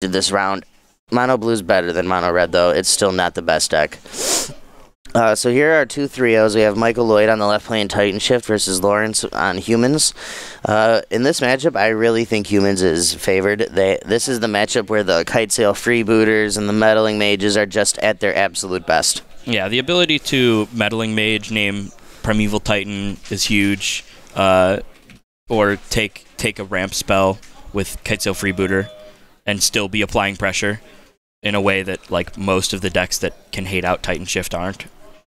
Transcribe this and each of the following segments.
this round. Mono Blue's better than Mono Red, though. It's still not the best deck. So here are 2 3-0s. We have Michael Lloyd on the left playing Titanshift versus Lawrence on Humans. In this matchup, I really think Humans is favored. This is the matchup where the Kite Sail Freebooters and the Meddling Mages are just at their absolute best. Yeah, the ability to Meddling Mage name Primeval Titan is huge. Or take a ramp spell with Kite Sail Freebooter and still be applying pressure in a way that like most of the decks that can hate out Titanshift aren't.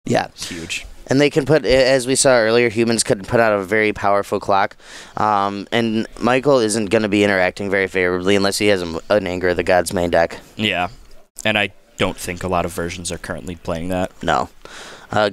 Yeah. It's huge. And they can put, as we saw earlier, Humans could put out a very powerful clock. And Michael isn't going to be interacting very favorably unless he has an Anger of the Gods main deck. Yeah. And I don't think a lot of versions are currently playing that. No.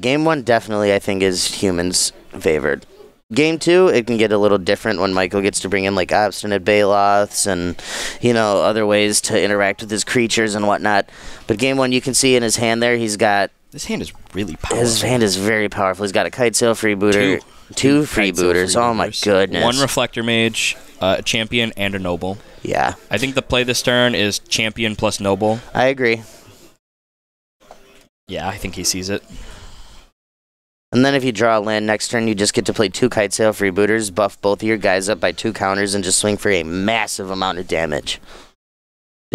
Game 1 definitely, I think, is Humans favored. Game 2, it can get a little different when Michael gets to bring in like Obstinate Baloths and, other ways to interact with his creatures and whatnot. But Game 1, you can see in his hand there, he's got... This hand is really powerful. His hand is very powerful. He's got a Kite Sail Freebooter, two Freebooters. Oh my goodness. 1 Reflector Mage, a Champion, and a Noble. Yeah. I think the play this turn is Champion plus Noble. I agree. Yeah, I think he sees it. And then if you draw a land next turn, you just get to play 2 Kite Sail Freebooters, buff both of your guys up by 2 counters, and just swing for a massive amount of damage.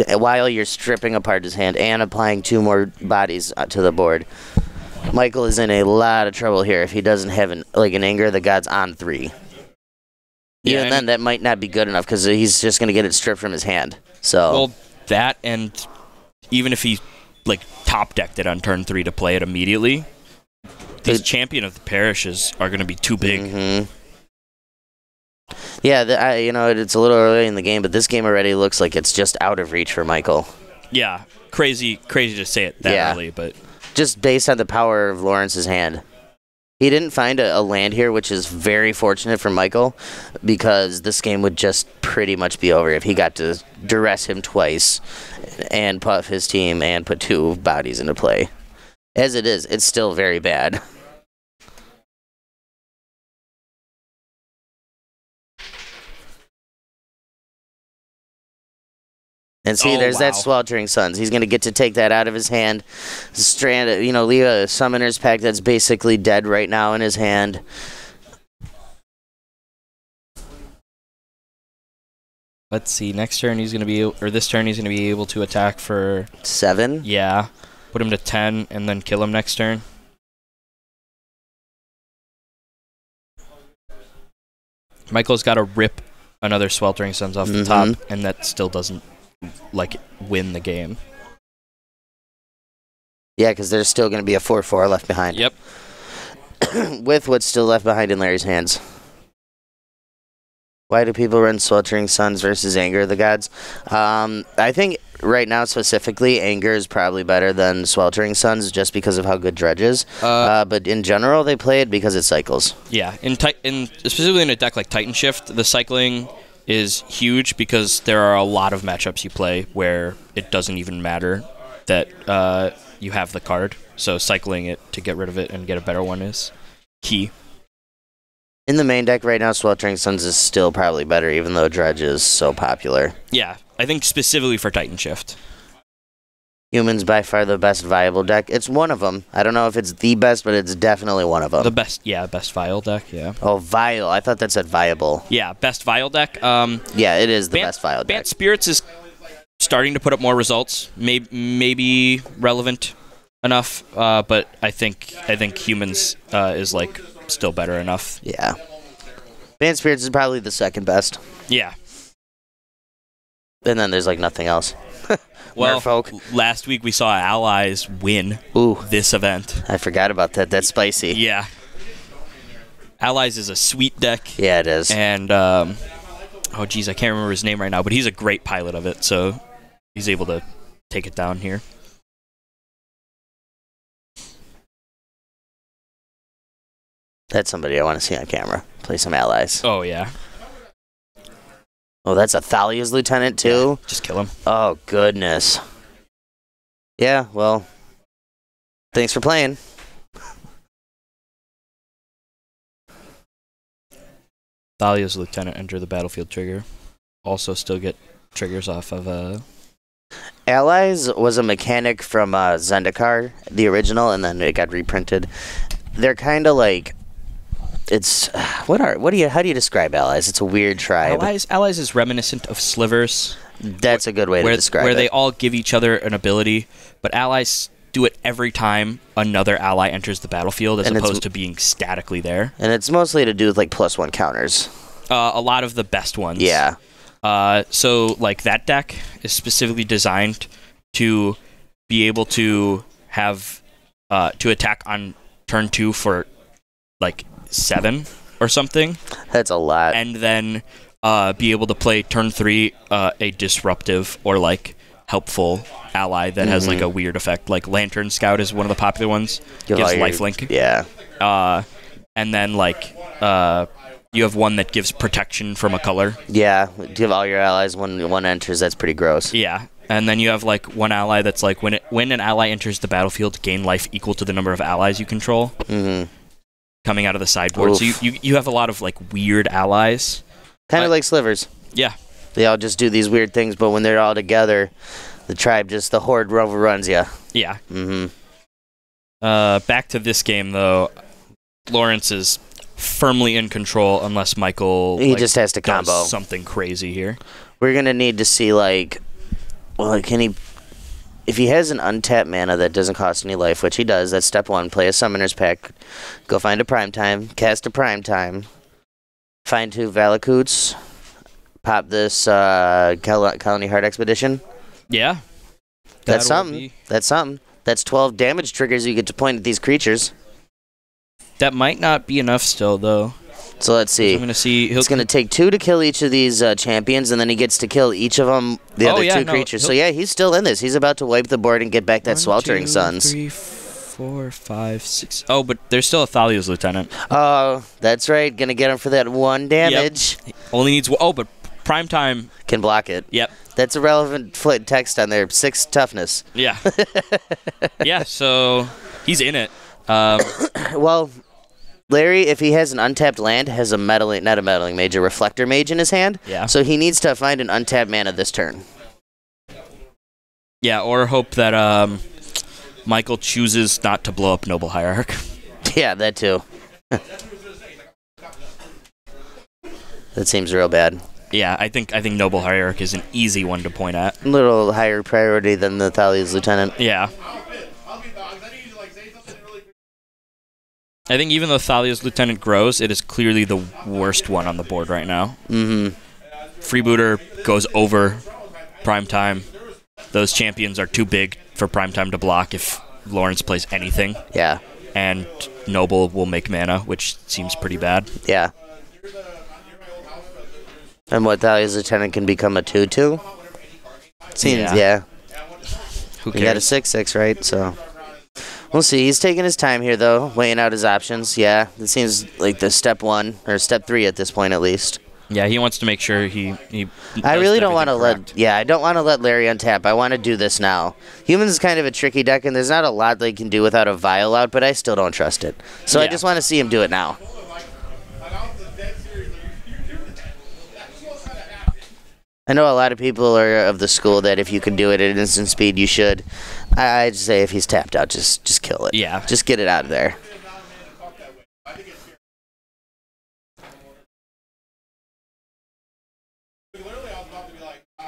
While you're stripping apart his hand and applying 2 more bodies to the board. Michael is in a lot of trouble here if he doesn't have an Anger of the Gods on 3. Yeah, Even then, that might not be good enough because he's just going to get it stripped from his hand. So. Well, that and even if he top decked it on turn 3 to play it immediately, these Champion of the Parishes are going to be too big. Mm-hmm. Yeah, it's a little early in the game, but this game already looks like it's just out of reach for Michael. Yeah, crazy to say it that early, but just based on the power of Lawrence's hand. He didn't find a land here, which is very fortunate for Michael, because this game would just pretty much be over if he got to duress him twice and puff his team and put 2 bodies into play. As it is, it's still very bad. And see, there's that Sweltering Suns. He's going to get to take that out of his hand. Leave a Summoner's Pact that's basically dead right now in his hand. Let's see. Next turn he's going to be, or this turn he's going to be able to attack for 7. Yeah, put him to 10 and then kill him next turn. Michael's got to rip another Sweltering Suns off the top, and that still doesn't win the game. Yeah, because there's still going to be a 4/4 left behind. Yep. With what's still left behind in Larry's hands. Why do people run Sweltering Suns versus Anger of the Gods? I think right now specifically, Anger is probably better than Sweltering Suns just because of how good Dredge is. But in general, they play it because it cycles. Yeah, specifically in a deck like Titanshift, the cycling is huge because there are a lot of matchups you play where it doesn't even matter that you have the card. So cycling it to get rid of it and get a better one is key. In the main deck right now, Sweltering Suns is still probably better, even though Dredge is so popular. Yeah, I think specifically for Titanshift. Humans by far the best viable deck. It's one of them. I don't know if it's the best, but it's definitely one of them. The best, best Vial deck, yeah. Oh, Vial. I thought that said viable. Yeah, best Vial deck. Yeah, it is the best Vial deck. Bant Spirits is starting to put up more results. Maybe relevant enough, but I think Humans is still better enough. Yeah. Bant Spirits is probably the second best. Yeah. And then there's nothing else. Well, last week we saw Allies win this event. I forgot about that. That's spicy. Yeah. Allies is a sweet deck. Yeah, it is. And, I can't remember his name right now, but he's a great pilot of it, so he's able to take it down here. That's somebody I want to see on camera. Play some Allies. Oh, yeah. Oh, that's a Thalia's lieutenant, too? Yeah, just kill him. Oh, goodness. Yeah, well, thanks for playing. Thalia's lieutenant enter the battlefield trigger. Also still get triggers off of Allies was a mechanic from Zendikar, the original, and then it got reprinted. They're kind of like, it's how do you describe allies? It's a weird tribe. Allies is reminiscent of slivers. That's a good way to describe it. Where they all give each other an ability, but allies do it every time another ally enters the battlefield, as opposed to being statically there. And it's mostly to do with like +1 counters. A lot of the best ones. Yeah. So like that deck is specifically designed to be able to have to attack on turn 2 for like 7 or something. That's a lot. And then be able to play turn 3 a disruptive or like helpful ally that has like a weird effect. Like Lantern Scout is one of the popular ones. Gives lifelink. Yeah. And then like you have one that gives protection from a color. Yeah, give all your allies when one enters. That's pretty gross. Yeah. And then you have like one ally that's like when an ally enters the battlefield, gain life equal to the number of allies you control. Coming out of the sideboard. Oof. So you have a lot of like weird allies. Kind of like slivers. Yeah. They all just do these weird things, but when they're all together, the horde overruns you. Yeah. Back to this game though. Lawrence is firmly in control unless Michael just has to combo does something crazy here. We're gonna need to see if he has an untapped mana that doesn't cost any life, which he does, that's step 1. Play a Summoner's Pack. Go find a Primetime. Cast a Primetime. Find 2 Valakutes. Pop this Colony Heart Expedition. Yeah. That's something. That's something. That's 12 damage triggers you get to point at these creatures. That might not be enough still, though. So let's see. I'm gonna see. It's going to take 2 to kill each of these champions, and then he gets to kill each of them, the other 2 creatures. So yeah, he's still in this. He's about to wipe the board and get back that Sweltering Suns. 1, 2, 3, 4, 5, 6. Oh, but there's still a Thalia's Lieutenant. Oh, that's right. Going to get him for that 1 damage. Yep. Only needs. Oh, but Primetime can block it. Yep. That's a relevant text on there. 6 toughness. Yeah. Yeah. So he's in it. Well, Larry, if he has an untapped land, has a not a meddling mage, a reflector mage in his hand. Yeah. So he needs to find an untapped mana this turn. Yeah, or hope that Michael chooses not to blow up Noble Hierarch. Yeah, that too. That seems real bad. Yeah, I think Noble Hierarch is an easy one to point at. A little higher priority than the Thalia's Lieutenant. Yeah. I think even though Thalia's Lieutenant grows, it is clearly the worst one on the board right now. Freebooter goes over Primetime. Those champions are too big for Primetime to block if Lawrence plays anything. Yeah. And Noble will make mana, which seems pretty bad. Yeah. And what Thalia's Lieutenant can become a 2/2? Seems, yeah. Who cares? He got a 6/6, right? So we'll see. He's taking his time here, though, weighing out his options. Yeah, it seems like the step 1 or step 3 at this point, at least. Yeah, he wants to make sure he I really don't want to I don't want to let Larry untap. I want to do this now. Humans is kind of a tricky deck, and there's not a lot they can do without a Vial out, but I still don't trust it. So I just want to see him do it now. I know a lot of people are of the school that if you can do it at instant speed, you should. I'd say if he's tapped out, just kill it. Yeah. Just get it out of there.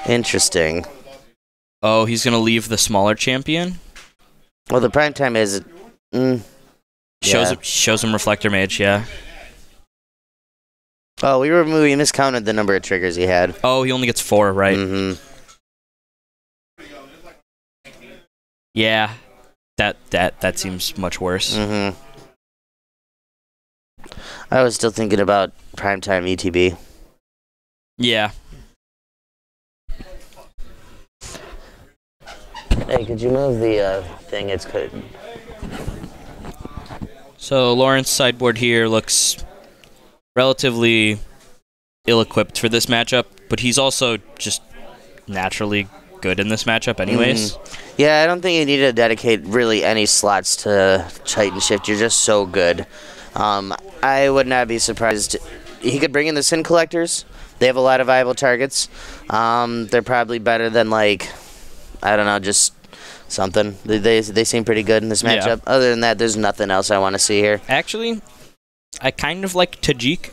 Interesting. Oh, he's going to leave the smaller champion? Well, the Primetime is... Shows him Reflector Mage, yeah. Oh, we miscounted the number of triggers he had. Oh, he only gets 4, right? Yeah, that seems much worse. I was still thinking about Primetime ETB. Yeah. Hey, could you move the thing? It's good. So Lawrence sideboard here looks relatively ill-equipped for this matchup, but he's also just naturally good in this matchup anyways. Yeah, I don't think you need to dedicate really any slots to Titanshift. You're just so good. I would not be surprised. He could bring in the Sin Collectors. They have a lot of viable targets. They're probably better than, like, I don't know, just something. They seem pretty good in this matchup. Other than that, there's nothing else I want to see here. Actually, I kind of like Tajik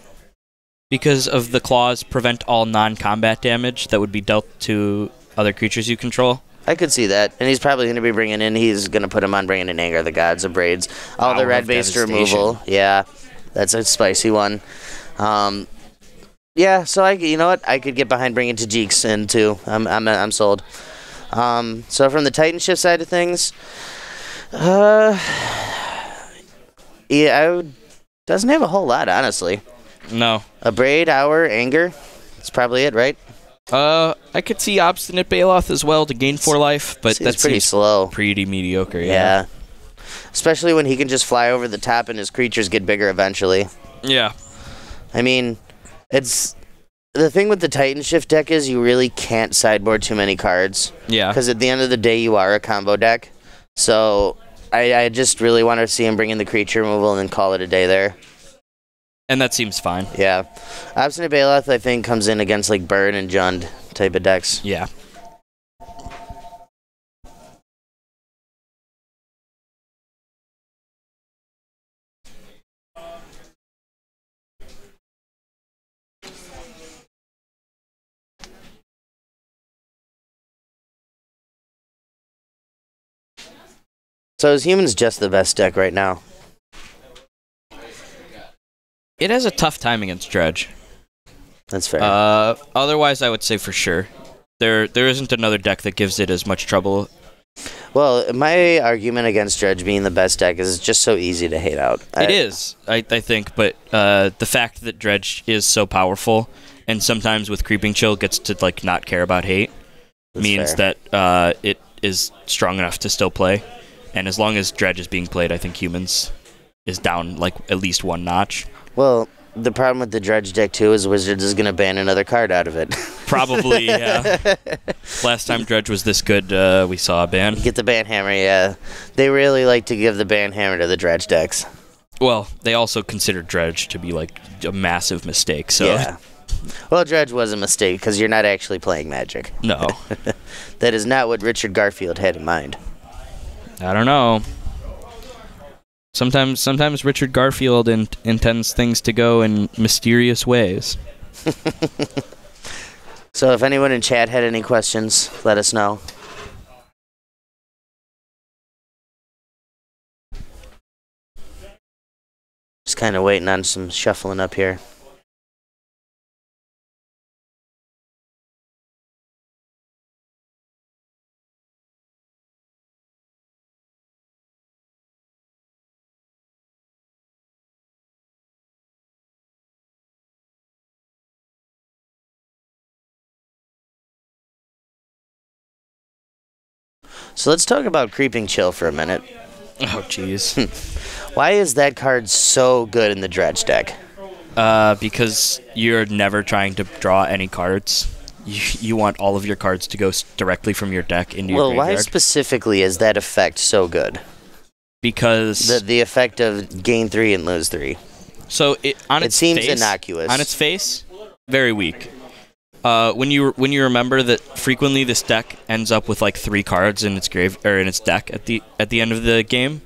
because of the claws prevent all non-combat damage that would be dealt to other creatures you control. I could see that. And he's probably going to be he's going to put him on bringing in Anger of the Gods of Braids. All the red-based removal. Yeah, that's a spicy one. Yeah, so you know what? I could get behind bringing Tajiks in too. I'm sold. So from the Titanshift side of things, doesn't have a whole lot, honestly. No. A Braid, Hour, Anger. That's probably it, right? I could see Obstinate Baloth as well to gain 4 life, but that's pretty slow. Pretty mediocre, yeah. Especially when he can just fly over the top and his creatures get bigger eventually. Yeah. I mean, it's the thing with the Titanshift deck is you really can't sideboard too many cards. Yeah. Because at the end of the day, you are a combo deck. So I just really want to see him bring in the creature removal and then call it a day there. And that seems fine. Yeah. Obstinate Baloth, I think, comes in against like Burn and Jund type of decks. Yeah. So is Humans just the best deck right now? It has a tough time against Dredge. That's fair. Otherwise, I would say for sure. There isn't another deck that gives it as much trouble. Well, my argument against Dredge being the best deck is it's just so easy to hate out. It is, I think, but the fact that Dredge is so powerful and sometimes with Creeping Chill gets to like not care about hate means that it is strong enough to still play. And as long as Dredge is being played, I think Humans is down like at least 1 notch. Well, the problem with the Dredge deck, too, is Wizards is going to ban another card out of it. Probably, yeah. Last time Dredge was this good, we saw a ban. Get the ban hammer, yeah. They really like to give the ban hammer to the Dredge decks. Well, they also consider Dredge to be like a massive mistake, so... Yeah. Well, Dredge was a mistake because you're not actually playing Magic. No. That is not what Richard Garfield had in mind. I don't know. Sometimes Richard Garfield intends things to go in mysterious ways. So if anyone in chat had any questions, let us know. Just kind of waiting on some shuffling up here. So let's talk about Creeping Chill for a minute. Oh, jeez. Why is that card so good in the Dredge deck? Because you're never trying to draw any cards. You want all of your cards to go directly from your deck into your graveyard. Well, why specifically is that effect so good? Because... The effect of gain 3 and lose 3. So it seems innocuous. On its face, very weak. When you remember that frequently this deck ends up with like 3 cards in its in its deck at the end of the game,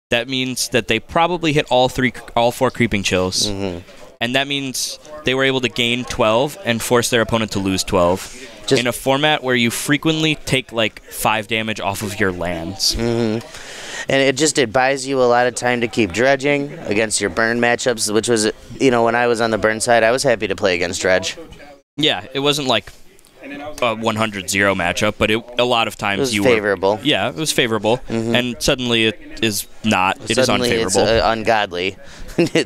that means that they probably hit all 4 Creeping Chills, and that means they were able to gain 12 and force their opponent to lose 12 in a format where you frequently take like 5 damage off of your lands. And it buys you a lot of time to keep dredging against your burn matchups, which was, when I was on the burn side, I was happy to play against Dredge. Yeah, it wasn't like a 100-0 matchup, but a lot lot of times it was favorable. Yeah, it was favorable, and suddenly it is not. It is unfavorable. It's ungodly.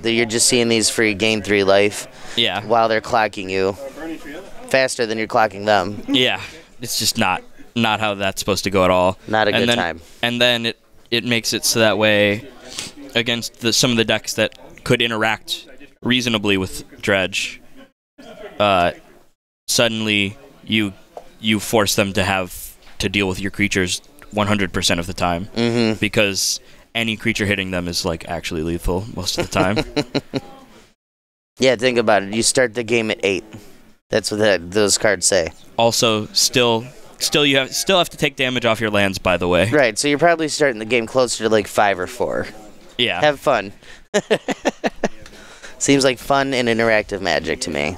You're just seeing these free gain 3 life. Yeah. While they're clocking you faster than you're clocking them. Yeah, it's just not how that's supposed to go at all. Not a good time. And then it makes it so that way against some of the decks that could interact reasonably with Dredge. Suddenly you force them to have to deal with your creatures 100% of the time, because any creature hitting them is like actually lethal most of the time. Yeah, think about it. You start the game at 8. That's what those cards say. Also, still Still, you have to take damage off your lands, by the way. Right, so you're probably starting the game closer to like 5 or 4. Yeah. Have fun. Seems like fun and interactive Magic to me.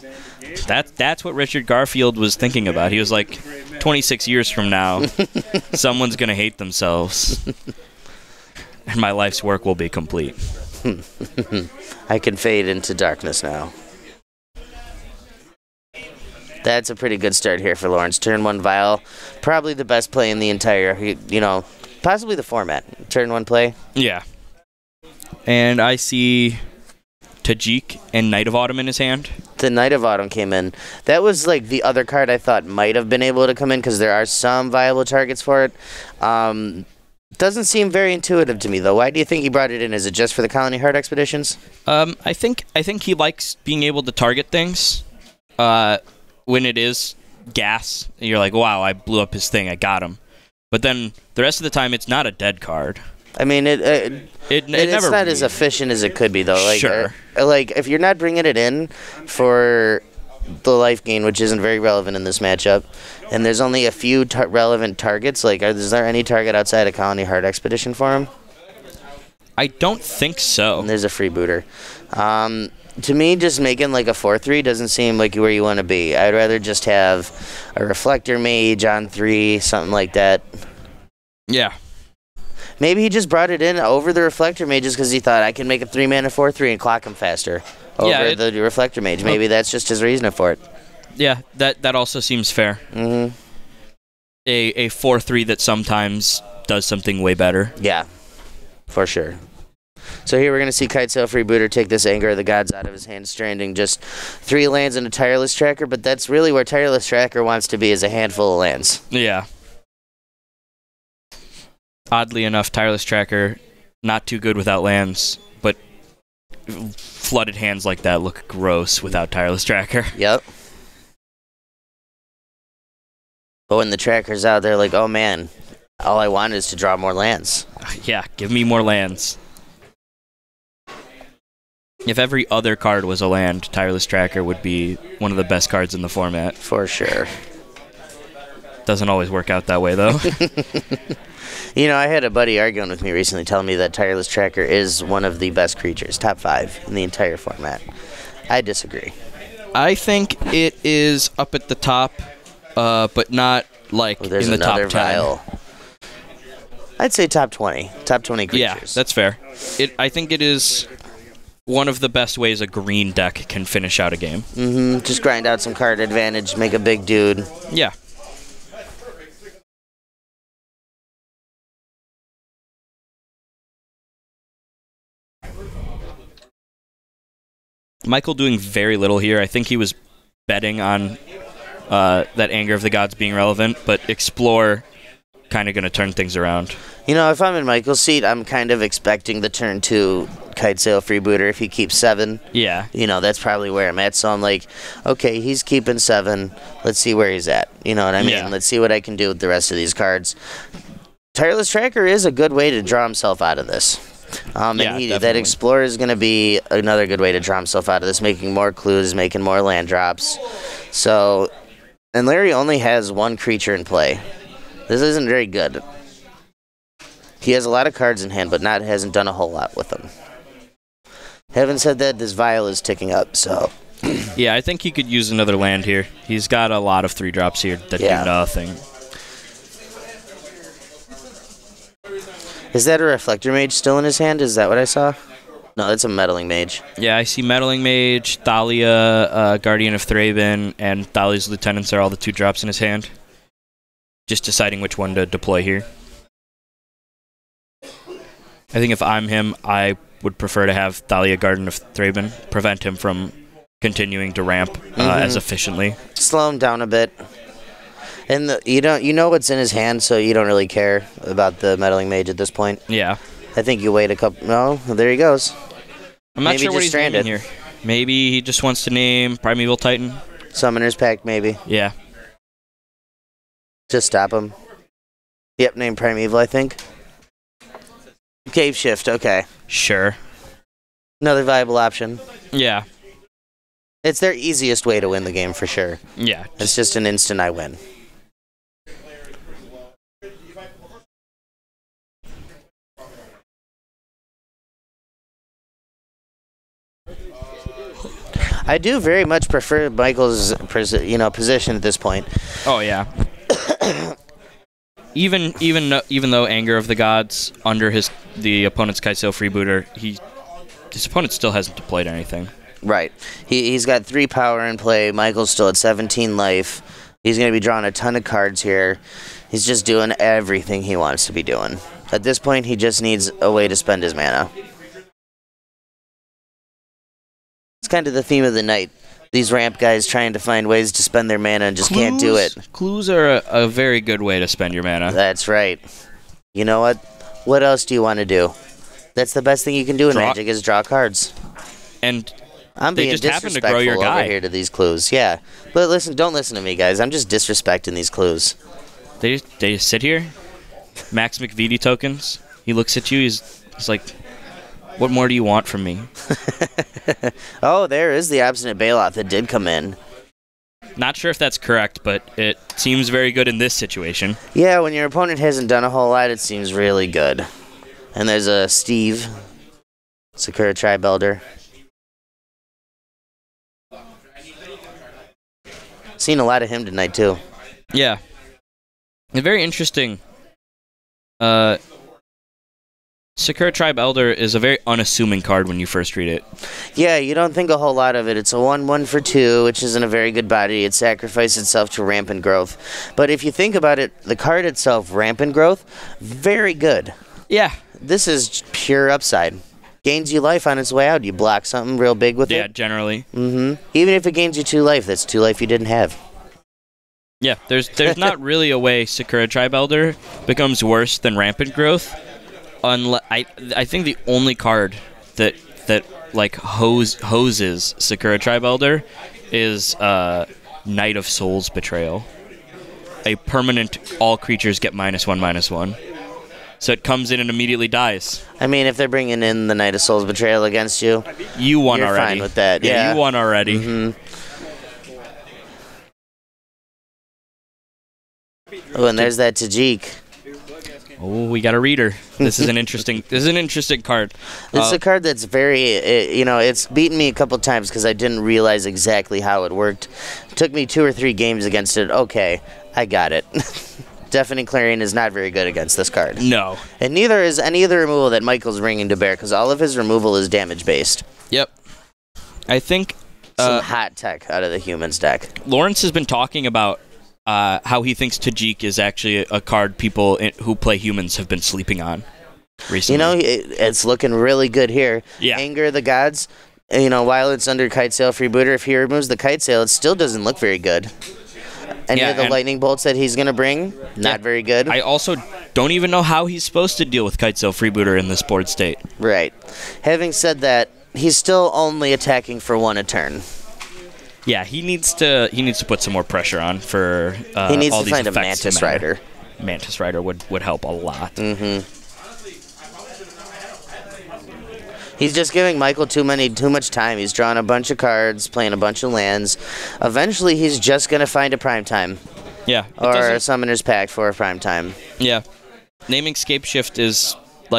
That's what Richard Garfield was thinking about. He was like, 26 years from now, someone's going to hate themselves, and my life's work will be complete. I can fade into darkness now. That's a pretty good start here for Lawrence. Turn 1 Vial. Probably the best play in the entire, possibly the format. Turn 1 play. Yeah. And I see Tajik and Knight of Autumn in his hand. The Knight of Autumn came in. That was like the other card I thought might have been able to come in because there are some viable targets for it. Doesn't seem very intuitive to me, though. Why do you think he brought it in? Is it just for the Colony Heart expeditions? I think he likes being able to target things. When it is gas, you're like, wow, I blew up his thing, I got him. But then the rest of the time, it's not a dead card. I mean, it's never not as efficient as it could be, though. Like, sure. Like, if you're not bringing it in for the life gain, which isn't very relevant in this matchup, and there's only a few relevant targets, like, is there any target outside of Colony Heart Expedition for him? I don't think so. And there's a freebooter. To me, just making like a 4/3 doesn't seem like where you want to be. I'd rather just have a Reflector Mage on 3, something like that. Yeah. Maybe he just brought it in over the Reflector Mages because he thought I can make a 3-mana 4/3 and clock him faster over the Reflector Mage. Maybe that's just his reason for it. Yeah, that also seems fair. Mm-hmm. A 4/3 that sometimes does something way better. Yeah, for sure. So here we're going to see Kitesail Freebooter take this Anger of the Gods out of his hand, stranding just 3 lands and a Tireless Tracker, but that's really where Tireless Tracker wants to be, is a handful of lands. Yeah. Oddly enough, Tireless Tracker, not too good without lands, but flooded hands like that look gross without Tireless Tracker. Yep. But when the Tracker's out there, like, oh man, all I want is to draw more lands. Yeah, give me more lands. If every other card was a land, Tireless Tracker would be one of the best cards in the format. For sure. Doesn't always work out that way, though. I had a buddy arguing with me recently telling me that Tireless Tracker is one of the best creatures, top 5 in the entire format. I disagree. I think it is up at the top, but not like in the top 10. Vial. I'd say top 20. Top 20 creatures. Yeah, that's fair. I think it is one of the best ways a green deck can finish out a game. Mm-hmm. Just grind out some card advantage, make a big dude. Yeah. Michael doing very little here. I think he was betting on that Anger of the Gods being relevant, but Explore kind of going to turn things around. If I'm in Michael's seat, I'm kind of expecting the turn 2 Kitesail Freebooter if he keeps 7. Yeah. That's probably where I'm at. So I'm like, okay, he's keeping 7. Let's see where he's at. You know what I mean? Yeah. Let's see what I can do with the rest of these cards. Tireless Tracker is a good way to draw himself out of this. That Explorer is going to be another good way to draw himself out of this, making more clues, making more land drops. So, and Larry only has 1 creature in play. This isn't very good. He has a lot of cards in hand, but hasn't done a whole lot with them. Having said that, this Vial is ticking up, so... Yeah, I think he could use another land here. He's got a lot of 3-drops here that do nothing. Is that a Reflector Mage still in his hand? Is that what I saw? No, that's a Meddling Mage. Yeah, I see Meddling Mage, Thalia, Guardian of Thraben, and Thalia's Lieutenants are all the 2-drops in his hand. Just deciding which one to deploy here. I think if I'm him, I would prefer to have Thalia, Guardian of Thraben, prevent him from continuing to ramp as efficiently. Slow him down a bit. And you know what's in his hand, so you don't really care about the Meddling Mage at this point. Yeah. I think you wait a couple... No, there he goes. I'm not sure what he's naming here. Maybe he just wants to name Primeval Titan. Summoner's Pact, maybe. Yeah. Just stop him. Yep, name Primeval, I think. Cave Shift, okay. Sure. Another viable option. Yeah. It's their easiest way to win the game, for sure. Yeah. It's just an instant I win. I do very much prefer Michael's position at this point. Oh yeah. Even though Anger of the Gods under the opponent's Kitesail Freebooter, his opponent still hasn't deployed anything. Right. He's got 3 power in play. Michael's still at 17 life. He's going to be drawing a ton of cards here. He's just doing everything he wants to be doing. At this point, he just needs a way to spend his mana. It's kind of the theme of the night. These ramp guys trying to find ways to spend their mana and just can't do it. Clues are a very good way to spend your mana. That's right. You know what? What else do you want to do? That's the best thing you can do in Magic is draw cards. And I'm being just happen to grow disrespectful your guy. over here to these clues. Yeah. But listen, don't listen to me, guys. I'm just disrespecting these clues. They just sit here. Max McVitie tokens. He looks at you. He's like, what more do you want from me? Oh, there is the Obstinate Bailout that did come in. Not sure if that's correct, but it seems very good in this situation. Yeah, when your opponent hasn't done a whole lot, it seems really good. And there's a Steve, Sakura Tribe Elder. Seen a lot of him tonight, too. Yeah. A very interesting. Sakura Tribe Elder is a very unassuming card when you first read it. Yeah, you don't think a whole lot of it. It's a 1/1 for 2, which isn't a very good body. It sacrifices itself to Rampant Growth. But if you think about it, the card itself, Rampant Growth, very good. Yeah. This is pure upside. Gains you life on its way out. You block something real big with it. Yeah, generally. Even if it gains you 2 life, that's 2 life you didn't have. Yeah, there's not really a way Sakura Tribe Elder becomes worse than Rampant Growth. I think the only card that like hoses Sakura Tribe Elder is Knight of Souls Betrayal. A permanent, all creatures get -1/-1. So it comes in and immediately dies. I mean, if they're bringing in the Knight of Souls Betrayal against you, you won you're already. Fine with that. Yeah, you won already. Oh, and there's that Tajik. Oh, we got a reader. This is an interesting card. This is a card that's very, it's beaten me a couple times because I didn't realize exactly how it worked. It took me 2 or 3 games against it. Okay, I got it. Deafening Clarion is not very good against this card. No. And neither is any of the removal that Michael's bringing to bear, because all of his removal is damage-based. Yep. I think some hot tech out of the Humans deck. Lawrence has been talking about how he thinks Tajik is actually a card people who play Humans have been sleeping on recently. It's looking really good here. Yeah. Anger of the Gods, while it's under Kitesail Freebooter, if he removes the Kitesail, it still doesn't look very good. Any of the lightning bolts that he's going to bring, not very good. I also don't even know how he's supposed to deal with Kitesail Freebooter in this board state. Right. Having said that, he's still only attacking for 1 a turn. Yeah, he needs to put some more pressure on for he needs all to these find a Mantis Rider. Mantis Rider would help a lot. He's just giving Michael too much time. He's drawing a bunch of cards, playing a bunch of lands. Eventually, he's just going to find a Primetime. Yeah. Or a Summoner's Pact for a Primetime. Yeah. Naming Scapeshift is,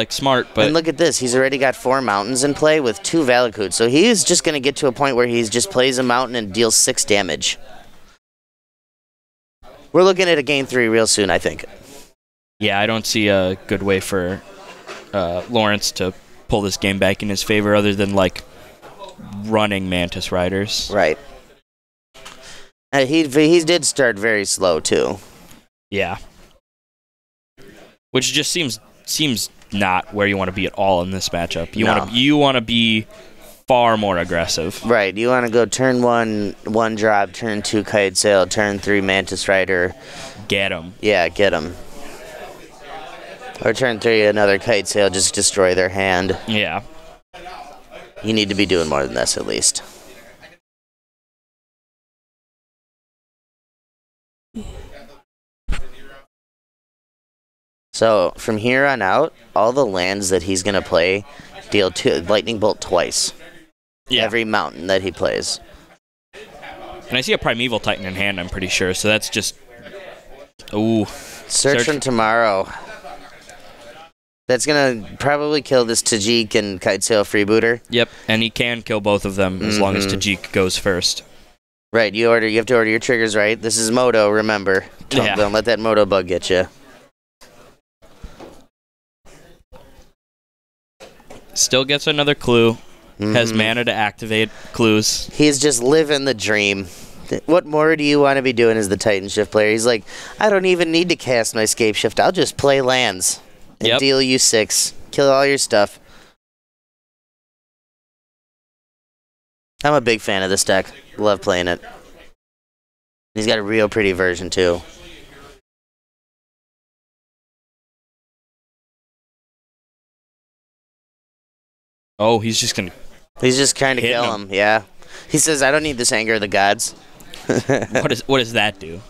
smart, but... And look at this. He's already got 4 mountains in play with 2 Valakut. So he's just going to get to a point where he just plays a mountain and deals 6 damage. We're looking at a Game 3 real soon, I think. Yeah, I don't see a good way for Lawrence to pull this game back in his favor other than running Mantis Riders. Right. He did start very slow too. Yeah. Which just seems not where you want to be at all in this matchup. You want to be far more aggressive. Right. You want to go turn 1 drop, turn 2 Kitesail, turn 3 Mantis Rider. Get him. Yeah, get him. Or turn 3 another Kitesail, just destroy their hand. Yeah. You need to be doing more than this, at least. So, from here on out, all the lands that he's going to play deal Lightning Bolt twice. Yeah. Every mountain that he plays. And I see a Primeval Titan in hand, I'm pretty sure, so that's just... Ooh. Search from Tomorrow. That's going to probably kill this Tajik and Kitesail Freebooter. Yep, and he can kill both of them as long as Tajik goes first. Right, you have to order your triggers right. This is Moto, remember. Don't let that Moto bug get you. Still gets another clue. Has mana to activate clues. He's just living the dream. What more do you want to be doing as the Titanshift player? He's like, I don't even need to cast my Scape Shift. I'll just play lands and deal you 6. Kill all your stuff. I'm a big fan of this deck. Love playing it. He's got a real pretty version, too. Oh, he's just going to... He's just trying to kill him, yeah. He says, I don't need this Anger of the Gods. What does that do?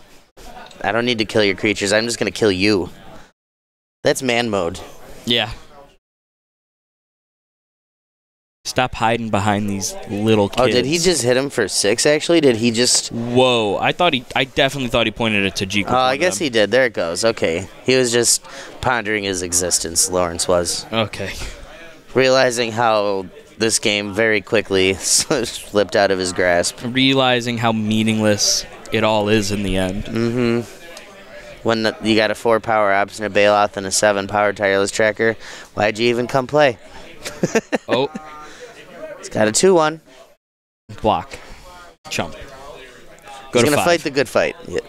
I don't need to kill your creatures. I'm just going to kill you. That's man mode. Yeah. Stop hiding behind these little kids. Oh, did he just hit him for 6, actually? Did he just... Whoa, I definitely thought he pointed it to Tajik. Oh, I guess he did. There it goes. Okay. He was just pondering his existence, Lawrence was. Okay. Realizing how this game very quickly slipped out of his grasp. Realizing how meaningless it all is in the end. When you got a 4 power Obstinate Bailoff and a 7 power Tireless Tracker, why'd you even come play? Oh. It's got a 2/1. Block. Chump. He's going to fight the good fight. Yeah.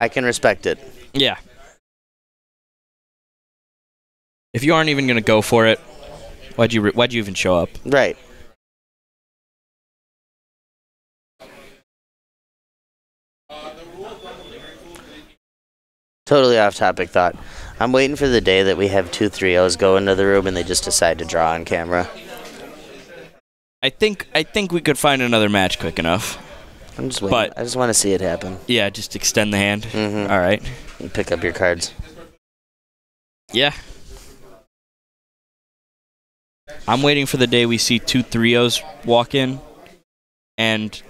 I can respect it. Yeah. If you aren't even going to go for it, why'd you even show up? Right. Totally off topic thought. I'm waiting for the day that we have 2 3-0s go into the room and they just decide to draw on camera. I think we could find another match quick enough. I'm just waiting. I just want to see it happen. Yeah, just extend the hand. All right. And pick up your cards. Yeah. I'm waiting for the day we see 2 3-0s walk in and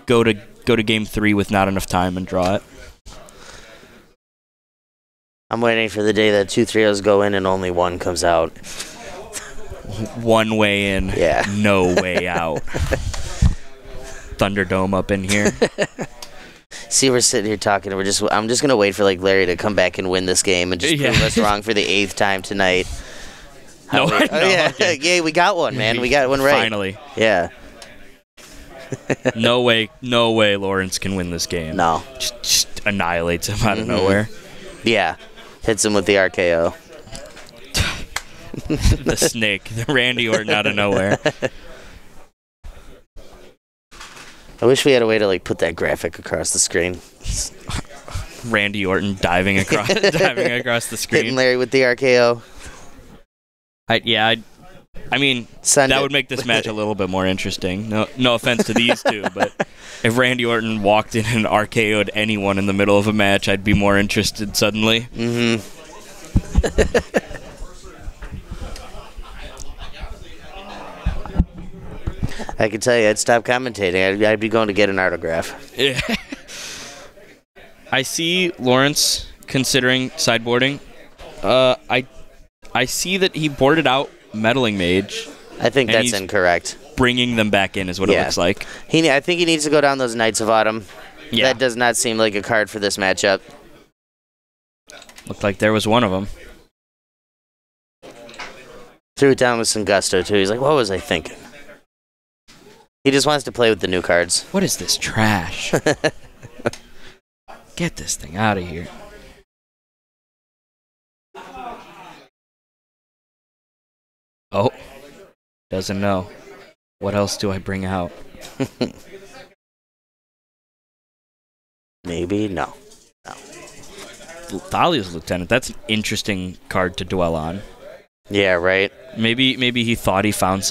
go to game 3 with not enough time and draw it. I'm waiting for the day that 2 3-0s go in and only 1 comes out. One way in, no way out. Thunderdome up in here. See, we're sitting here talking. And I'm just gonna wait for like Larry to come back and win this game and just prove us wrong for the 8th time tonight. Yeah, we got one, man. We got one right. Finally. Yeah. No way, Lawrence can win this game. No. Just annihilates him out of nowhere. Yeah. Hits him with the RKO. The snake, the Randy Orton out of nowhere. I wish we had a way to like put that graphic across the screen. Randy Orton diving across the screen. Hitting Larry with the RKO. I mean, that would make this match a little bit more interesting. No offense to these two, but if Randy Orton walked in and RKO'd anyone in the middle of a match, I'd be more interested suddenly. I can tell you, I'd stop commentating. I'd be going to get an autograph. Yeah. I see Lawrence considering sideboarding. I see that he boarded out Meddling Mage. I think that's incorrect. Bringing them back in is what it looks like. I think he needs to go down those Knights of Autumn. Yeah. That does not seem like a card for this matchup. Looked like there was one of them. Threw it down with some gusto, too. He's like, what was I thinking? He just wants to play with the new cards. What is this trash? Get this thing out of here. Oh. Doesn't know. What else do I bring out? Maybe no. Thalia's Lieutenant. That's an interesting card to dwell on. Yeah, right. Maybe he thought he found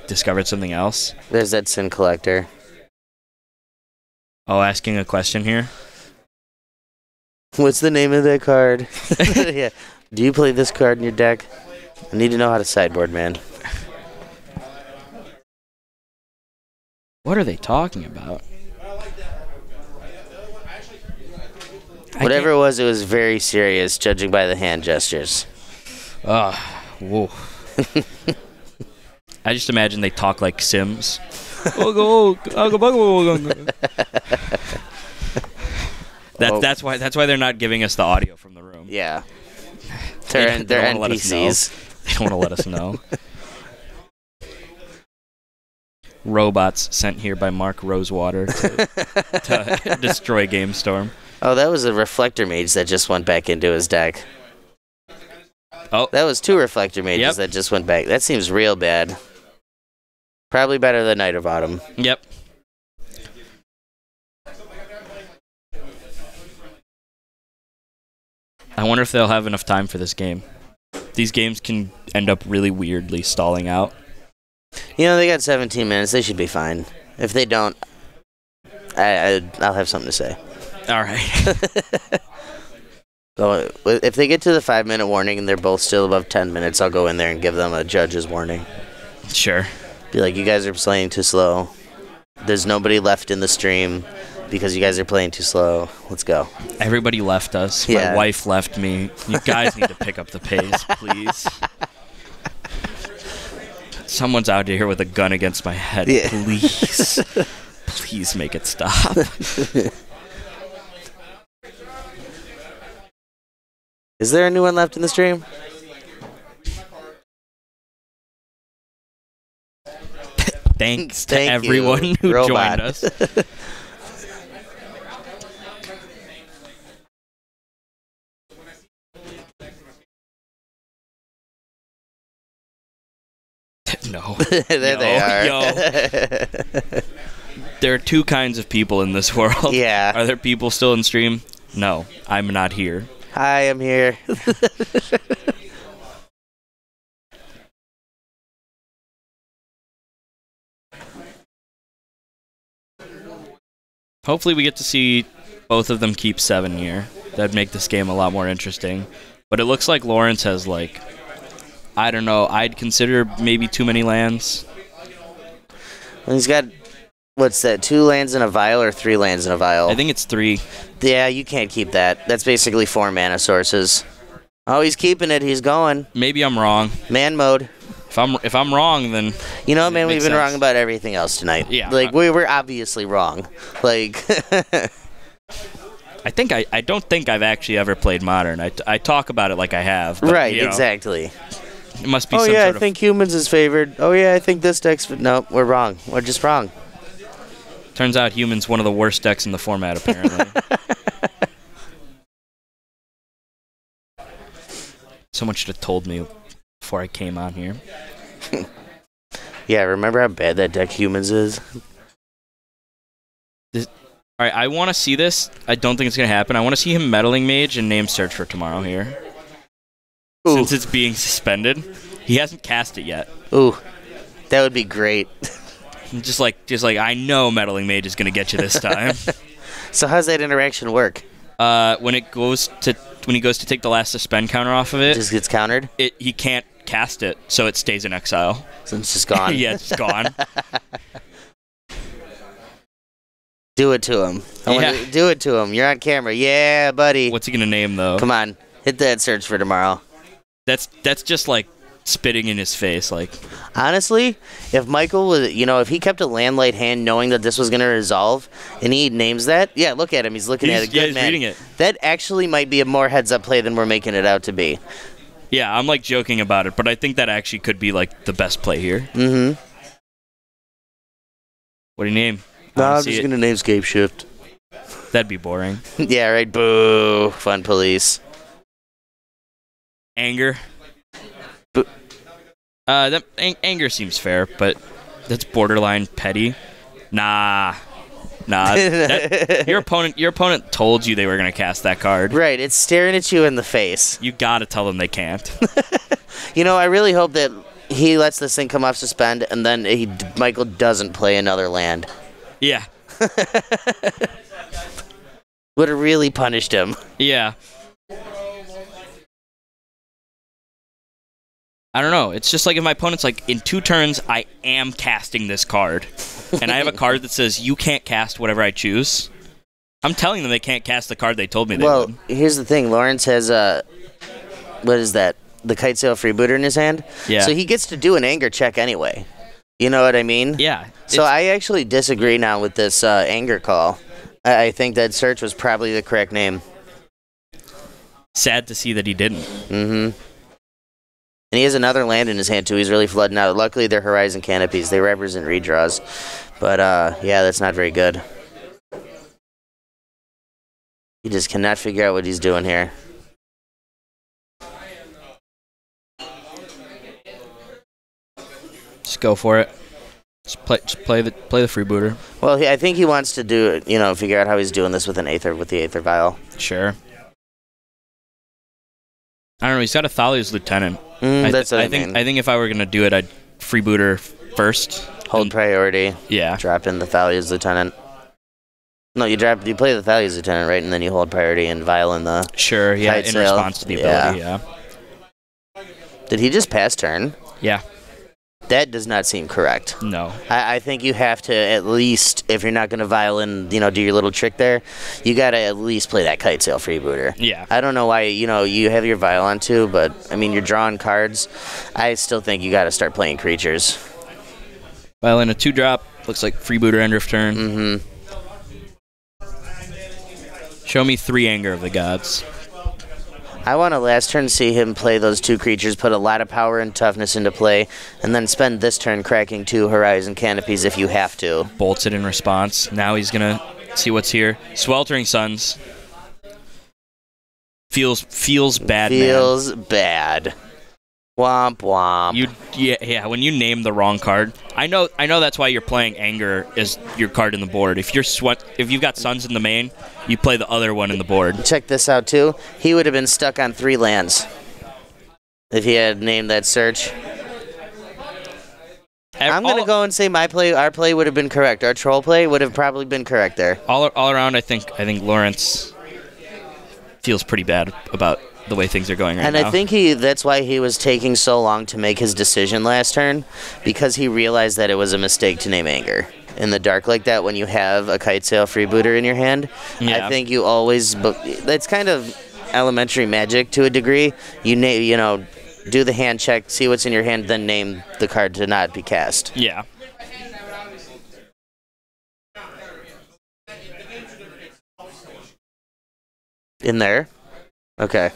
discovered something else. There's that Sin Collector. Oh, asking a question here. What's the name of that card? Yeah. Do you play this card in your deck? I need to know how to sideboard, man. What are they talking about? Whatever it was very serious, judging by the hand gestures. Whoa. I just imagine they talk like Sims. That's why they're not giving us the audio from the room. Yeah. They're NPCs. They don't want to let us know. Robots sent here by Mark Rosewater to destroy GameStorm. Oh, that was a Reflector Mage that just went back into his deck. Oh. That was 2 Reflector Mages that just went back. That seems real bad. Probably better than Knight of Autumn. Yep. I wonder if they'll have enough time for this game. These games can end up really weirdly stalling out. You know, they got 17 minutes. They should be fine. If they don't, I'll have something to say. All right. So if they get to the 5-minute warning and they're both still above 10 minutes, I'll go in there and give them a judge's warning. Sure. Be like, you guys are playing too slow. There's nobody left in the stream because you guys are playing too slow. Let's go. Everybody left us. Yeah. My wife left me. You guys need to pick up the pace, please. Someone's out here with a gun against my head. Yeah. Please. Please make it stop. Is there anyone left in the stream? Thanks to everyone who joined us. No. There they are. Yo. There are 2 kinds of people in this world. Yeah. Are there people still in stream? No, I'm not here. Hi, I'm here. Hopefully we get to see both of them keep 7 here. That'd make this game a lot more interesting. But it looks like Lawrence has, like, I don't know, I'd consider maybe too many lands. Well, he's got, what's that, 2 lands in a vial or 3 lands in a vial? I think it's 3. Yeah, you can't keep that. That's basically 4 mana sources. Oh, he's keeping it. He's going. Maybe I'm wrong. Man mode. If I'm wrong, then you know, man, we've been wrong about everything else tonight. Yeah, like we're obviously wrong. Like, I don't think I've actually ever played Modern. I talk about it like I have. But, right, you know, exactly. It must be. Oh some yeah, sort I think humans is favored. Oh yeah, I think this deck's. No, we're wrong. We're just wrong. Turns out humans one of the worst decks in the format, apparently. Someone should have told me before I came on here. Yeah, remember how bad that deck humans is? All right, I want to see this. I don't think it's going to happen. I want to see him Meddling Mage and name search for tomorrow here. Ooh. Since it's being suspended. He hasn't cast it yet. Ooh, that would be great. Just like I know Meddling Mage is going to get you this time. So how's that interaction work? When he goes to take the last suspend counter off of it, just gets countered. He can't cast it, so it stays in exile. So it's just gone. Yeah, it's gone. Do it to him. Do it to him. You're on camera. Yeah, buddy. What's he gonna name though? Come on, hit that search for tomorrow. That's just like spitting in his face. Like, honestly, if Michael was, if he kept a landlight hand knowing that this was going to resolve, and he names that, yeah, look at him. He's looking at it. Yeah, he's reading it. That actually might be a more heads-up play than we're making it out to be. Yeah, I'm like joking about it, but I think that actually could be like the best play here. Mm-hmm. What do you name? No, I'm just going to name Scapeshift. That'd be boring. Yeah, right. Boo. Fun police. Anger. Anger seems fair, but that's borderline petty. Nah. Your opponent told you they were gonna cast that card. Right, it's staring at you in the face. You gotta tell them they can't. I really hope that he lets this thing come off suspend, and then Michael doesn't play another land. Yeah. Would have really punished him. Yeah. I don't know. It's just like if my opponent's like, in 2 turns, I am casting this card. And I have a card that says, you can't cast whatever I choose. I'm telling them they can't cast the card they told me they would. Well, here's the thing. Lawrence has what is that? the Kitesail Freebooter in his hand. Yeah. So he gets to do an anger check anyway. You know what I mean? Yeah. So I actually disagree now with this anger call. I think that search was probably the correct name. Sad to see that he didn't. Mm-hmm. And he has another land in his hand, too. He's really flooding out. Luckily, they're Horizon Canopies. They represent redraws. But, yeah, that's not very good. He just cannot figure out what he's doing here. Just go for it. Just play the freebooter. Well, I think he wants to do it, figure out how he's doing this with an Aether, with the Aether Vial. Sure. I don't know. He's got a Thalia's Lieutenant. That's what I mean. I think if I were gonna do it, I'd freebooter first. Hold priority. Yeah. Drop in the Thalia's Lieutenant. No, you play the Thalia's Lieutenant, right? And then you hold priority and Vial in the Sure. Yeah. In Kitesail. response to the ability. Yeah. Did he just pass turn? Yeah. That does not seem correct. No. I think you have to at least, if you're not going to Vial in, do your little trick there, you got to at least play that Kitesail Freebooter. Yeah. I don't know why, you have your Vial on too, but, I mean, you're drawing cards. I still think you got to start playing creatures. Vial in a 2-drop. Looks like freebooter end of turn. Mm-hmm. Show me 3 Anger of the Gods. I want to last turn see him play those 2 creatures, put a lot of power and toughness into play, and then spend this turn cracking 2 Horizon Canopies if you have to. Bolts it in response. Now he's going to see what's here. Sweltering Suns. Feels bad, Feels bad. Womp womp. When you name the wrong card, I know that's why you're playing Anger as your card in the board. If you've got Suns in the main, you play the other one in the board. Check this out too. He would have been stuck on 3 lands if he had named that search. I'm gonna go and say our play would have been correct. Our troll play would have probably been correct there. All around, I think Lawrence feels pretty bad about the way things are going right now. And I think that's why he was taking so long to make his decision last turn, because he realized that it was a mistake to name Anger in the dark like that when you have a Kitesail Freebooter in your hand. Yeah. I think you always, that's kind of elementary magic to a degree. Do the hand check, see what's in your hand, then name the card to not be cast. Yeah. In there? Okay.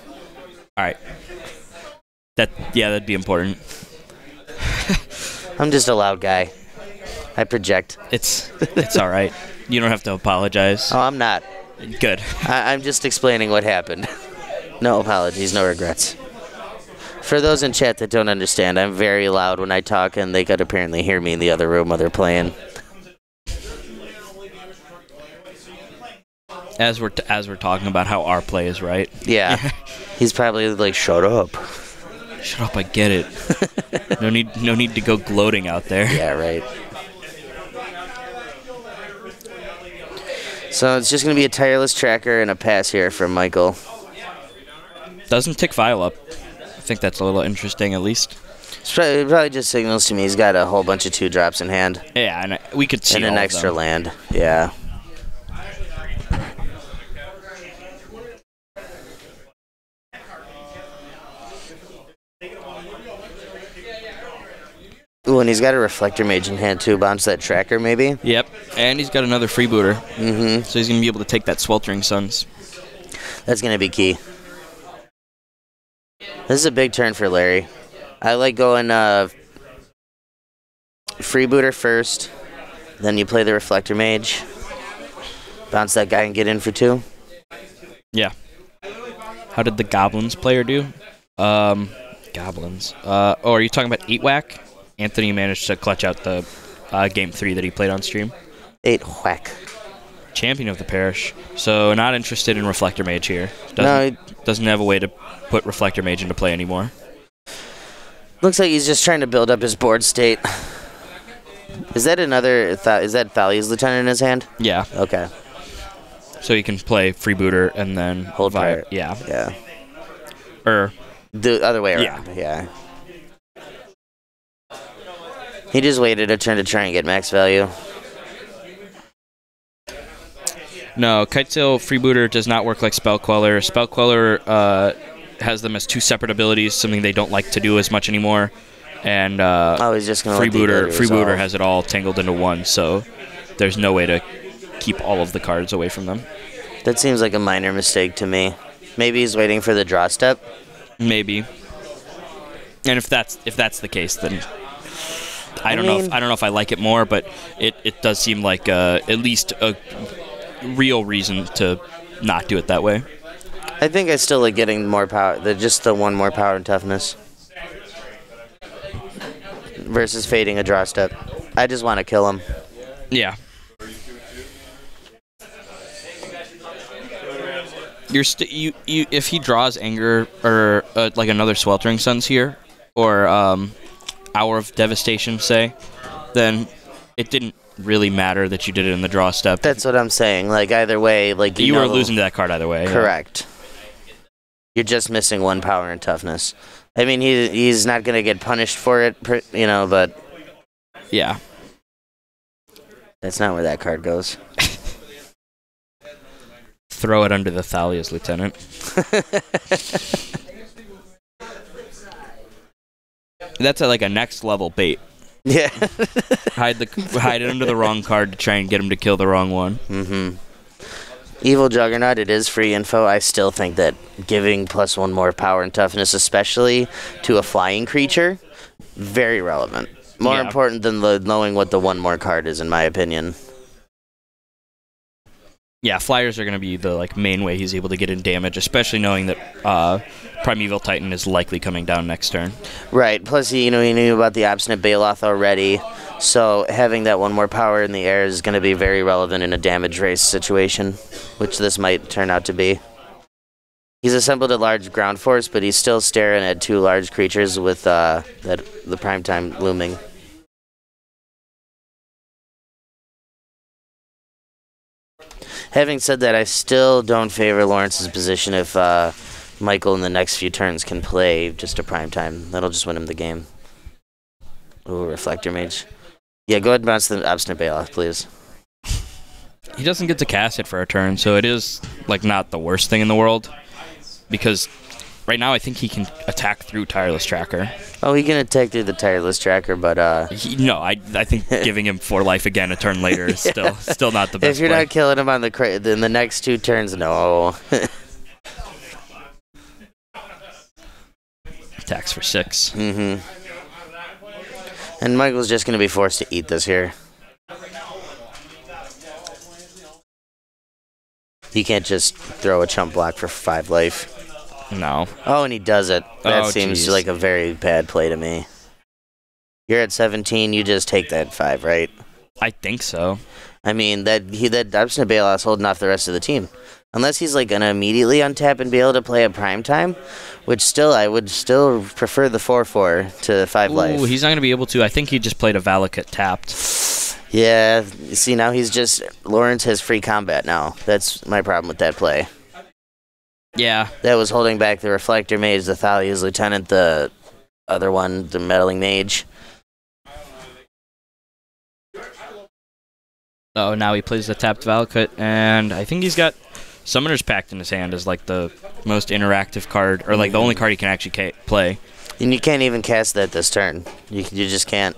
All right. That'd be important. I'm just a loud guy. I project. It's all right. You don't have to apologize. Oh, I'm not. Good. I'm just explaining what happened. No apologies, no regrets. For those in chat that don't understand, I'm very loud when I talk, and they could apparently hear me in the other room while they're playing. As we're talking about how our play is right. Yeah. He's probably like, shut up. Shut up, I get it. No need to go gloating out there. Yeah, right. So it's just going to be a tireless tracker and a pass here from Michael. Doesn't tick Vial up. I think that's a little interesting, at least. It probably just signals to me he's got a whole bunch of 2-drops in hand. Yeah, and we could see and an all extra of them. land. Yeah. Ooh, and he's got a Reflector Mage in hand too. Bounce that tracker, maybe? Yep, and he's got another freebooter. Mm-hmm. So he's going to be able to take that Sweltering Suns. That's going to be key. This is a big turn for Larry. I like going freebooter first, then you play the Reflector Mage. Bounce that guy and get in for 2. Yeah. How did the Goblins player do? Goblins. Are you talking about 8-whack? Anthony managed to clutch out the game 3 that he played on stream. 8-whack. Champion of the Parish. So not interested in Reflector Mage here. Doesn't have a way to put Reflector Mage into play anymore. Looks like he's just trying to build up his board state. Is that is that Thalia's Lieutenant in his hand? Yeah. Okay. So you can play freebooter and then hold fire. Yeah. Yeah. Or the other way around. Yeah. He just waited a turn to try and get max value. No, Kitesail Freebooter does not work like Spell Queller. Spell Queller has them as 2 separate abilities, something they don't like to do as much anymore. And he's just gonna Freebooter has it all tangled into one, so there's no way to keep all of the cards away from them. That seems like a minor mistake to me. Maybe he's waiting for the draw step. Maybe. And if that's the case, then I don't know if I like it more, but it does seem like at least a real reason to not do it that way. I think I still like getting more power, just the 1 more power and toughness versus fading a draw step. I just want to kill him. Yeah. If he draws Anger or like another Sweltering Suns here, or Hour of Devastation, say, then it didn't really matter that you did it in the draw step. That's what I'm saying. Like either way, like you were losing to that card either way. Correct. Yeah. You're just missing 1 power and toughness. I mean, he's not gonna get punished for it, but yeah, that's not where that card goes. Throw it under the Thalia's Lieutenant. That's like a next level bait. Yeah. hide it under the wrong card to try and get him to kill the wrong one. Mm-hmm. Evil Juggernaut, it is free info. I still think that giving +1 more power and toughness, especially to a flying creature, very relevant. More important than knowing what the 1 more card is, in my opinion. Yeah, flyers are going to be the main way he's able to get in damage, especially knowing that Primeval Titan is likely coming down next turn. Right. Plus, he knew about the Obstinate Baloth already, so having that 1 more power in the air is going to be very relevant in a damage race situation, which this might turn out to be. He's assembled a large ground force, but he's still staring at 2 large creatures with the Primetime looming. Having said that, I still don't favor Lawrence's position if Michael in the next few turns can play just a Primetime. That'll just win him the game. Ooh, Reflector Mage. Yeah, go ahead and bounce the Obstinate Baloth, please. He doesn't get to cast it for a turn, so it is not the worst thing in the world. Because right now I think he can attack through Tireless Tracker. Oh, he can attack through the Tireless Tracker, but no, I think giving him 4 life again a turn later is still not the best. If you're not killing him on in the next 2 turns, no. Attacks for 6. Mm-hmm. And Michael's just going to be forced to eat this here. He can't just throw a chump block for 5 life. No. Oh, and he does it. That seems geez. like a very bad play to me. You're at 17, you just take that 5, right? I think so. I mean, that Obstinate Baloth's holding off the rest of the team. Unless he's going to immediately untap and be able to play at Primetime, which I would still prefer the 4/4 to 5 life. Ooh, he's not going to be able to. I think he just played a Valakut tapped. Yeah, see, now Lawrence has free combat now. That's my problem with that play. Yeah. That was holding back the Reflector Mage, the Thalia's Lieutenant, the other one, the Meddling Mage. Oh, now he plays the tapped Valakut, and I think he's got Summoner's Pact in his hand as the most interactive card, or the only card he can actually play. And you can't even cast that this turn. You just can't.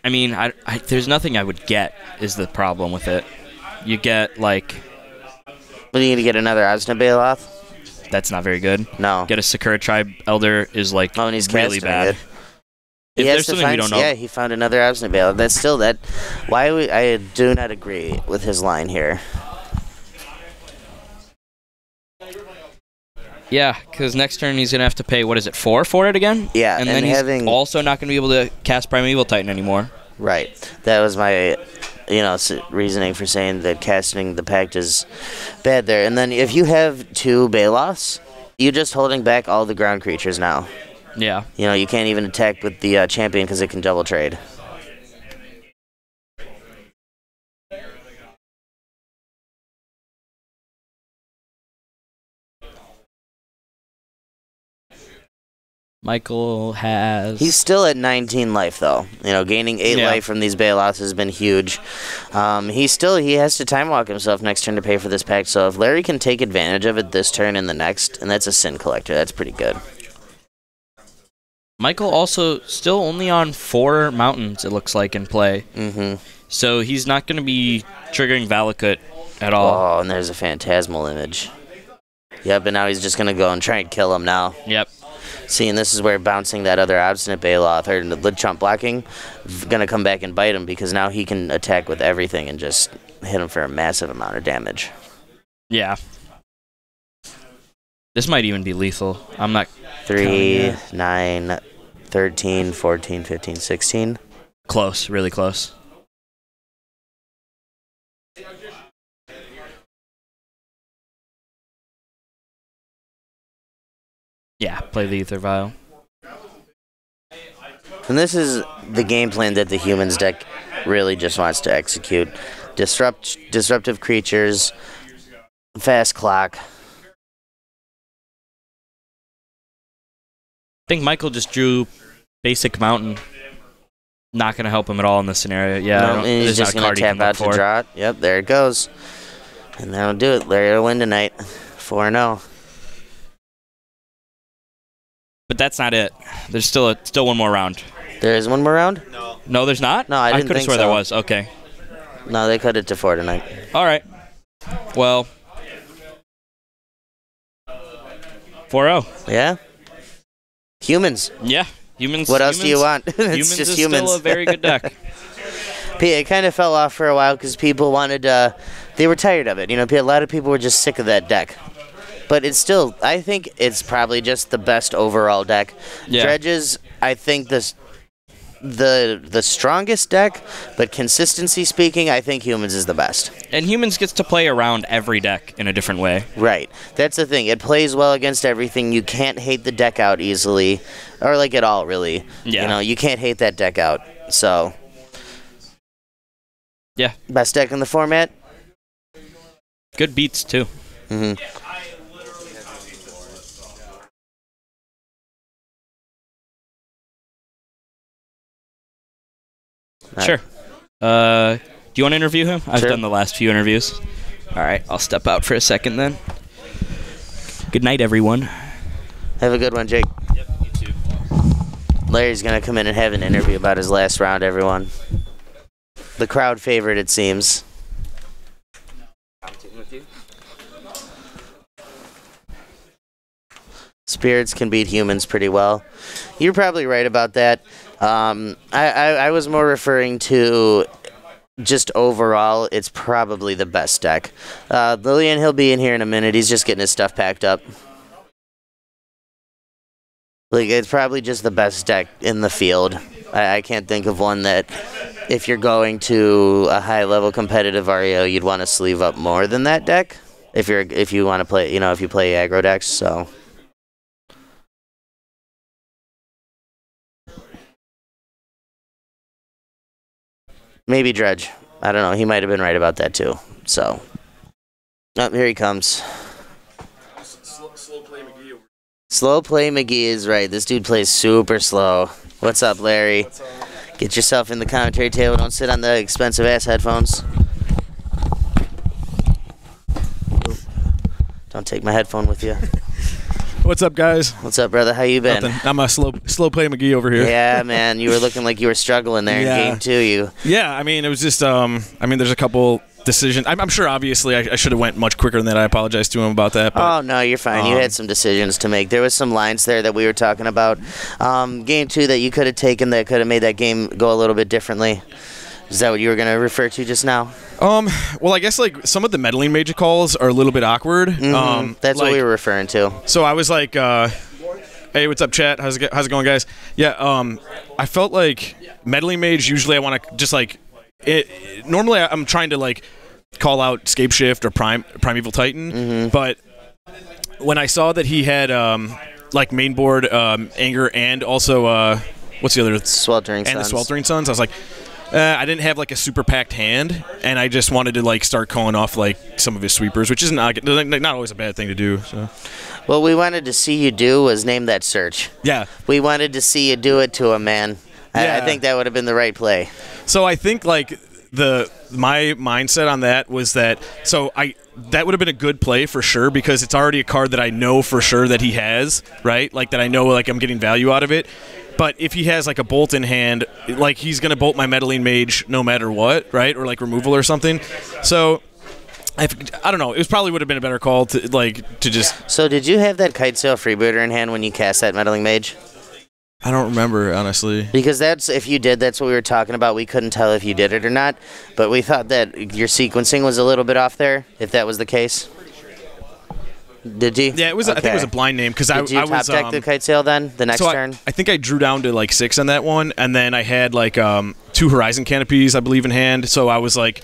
I mean, there's nothing I would get is the problem with it. You get What are you going to get, another Obstinate Baloth? That's not very good. No. Get a Sakura Tribe Elder is and he's really bad. It. If there's something we don't know. Yeah, he found another Obstinate Baloth. That's still that. I do not agree with his line here. Yeah, because next turn he's going to have to pay, 4 for it again? Yeah. And then he's also not going to be able to cast Primeval Titan anymore. Right. That was my reasoning for saying that casting the pact is bad there. And then if you have 2 Baloths, you're just holding back all the ground creatures now. Yeah. You can't even attack with the champion because it can double trade. Michael has... He's still at 19 life, though. You know, gaining 8 life from these bailouts has been huge. He has to time walk himself next turn to pay for this pack, so if Larry can take advantage of it this turn and the next, and that's a Sin Collector, that's pretty good. Michael also still only on 4 mountains, it looks like, in play. Mm-hmm. So he's not going to be triggering Valakut at all. Oh, and there's a Phantasmal Image. Yep, and now he's just going to go and try and kill him now. Yep. See, and this is where bouncing that other Obstinate Bailoff or the Chump blocking going to come back and bite him because now he can attack with everything and just hit him for a massive amount of damage. Yeah. This might even be lethal. I'm not... 3, 9, 13, 14, 15, 16. Close, really close. Yeah, play the Ether Vial. And this is the game plan that the humans deck really just wants to execute. Disruptive creatures, fast clock. I think Michael just drew basic mountain. Not going to help him at all in this scenario. Yeah, no, and he's just going to tap out to draw it. Yep, there it goes. And that'll do it. Larry will win tonight. 4-0. But that's not it. There's still one more round. There is one more round? No, there's not? No, I didn't could have think sworn so. there was. Okay. No, they cut it to 4 tonight. All right. Well, 4-0. Yeah? Humans. Yeah. Humans. What else do you want? It's humans just is humans. still a very good deck. It kind of fell off for a while because people wanted, they were tired of it. You know, a lot of people were just sick of that deck. But it's still, I think it's probably just the best overall deck. Yeah. Dredges, I think the strongest deck, but consistency speaking, I think Humans is the best. And Humans gets to play around every deck in a different way. Right. That's the thing. It plays well against everything. You can't hate the deck out easily, or like at all, really. Yeah. You know, you can't hate that deck out. So, yeah. Best deck in the format. Good beats, too. Mm-hmm. Sure. Do you want to interview him? I've Sure. done the last few interviews. All right, I'll step out for a second then. Good night, everyone. Have a good one, Jake. Yep, you too. Larry's going to come in and have an interview about his last round, everyone. The crowd favorite, it seems. Spirits can beat humans pretty well. You're probably right about that. I was more referring to just overall, it's probably the best deck. Lillian, he'll be in here in a minute. He's just getting his stuff packed up. Like, it's probably just the best deck in the field. I can't think of one that, if you're going to a high-level competitive REO, you'd want to sleeve up more than that deck. If you want to play, you know, if you play aggro decks, so. Maybe Dredge. I don't know. He might have been right about that, too. So. Oh, here he comes. Slow Play McGee is right. This dude plays super slow. What's up, Larry? What's up? Get yourself in the commentary table. Don't sit on the expensive-ass headphones. Don't take my headphone with you. What's up, guys? What's up, brother? How you been? Nothing. I'm a slow play McGee over here. Yeah, man. You were looking like you were struggling there in game 2. Yeah, I mean, it was just, there's a couple decisions. I'm sure, obviously, I should have went much quicker than that. I apologize to him about that. But, oh, no, you're fine. You had some decisions to make. There was some lines there that we were talking about. Game 2 that you could have taken that could have made that game go a little bit differently. Is that what you were going to refer to just now? Well, I guess, like, some of the meddling major calls are a little bit awkward. Mm-hmm. That's what we were referring to. So I was like, hey, what's up, chat? How's it going, guys? Yeah, I felt like meddling mage, usually I want to just, like, normally I'm trying to, like, call out Scapeshift or Primeval Titan, but when I saw that he had, like, mainboard Anger and also, what's the other? Sweltering Suns. And the Sweltering Suns, I was like, I didn't have like a super packed hand, and I just wanted to like start calling off like some of his sweepers, which is not always a bad thing to do. So. What we wanted to see you do was name that search. Yeah. We wanted to see you do it to a man. Yeah. I think that would have been the right play. So I think like my mindset on that was that that would have been a good play for sure because it's already a card that I know for sure that he has, right? Like that I know like I'm getting value out of it. But if he has like a bolt in hand, like he's gonna bolt my meddling mage no matter what, right? Or like removal or something. So I don't know. It probably would have been a better call to just. So did you have that kite sail freebooter in hand when you cast that meddling mage? I don't remember, honestly. Because if you did, that's what we were talking about. We couldn't tell if you did it or not, but we thought that your sequencing was a little bit off there, if that was the case. Did you? Yeah, it was. Okay. I think it was a blind name because I was. Did you top deck the kite sail then the next turn? I think I drew down to like 6 on that one, and then I had like 2 Horizon Canopies, I believe, in hand. So I was like,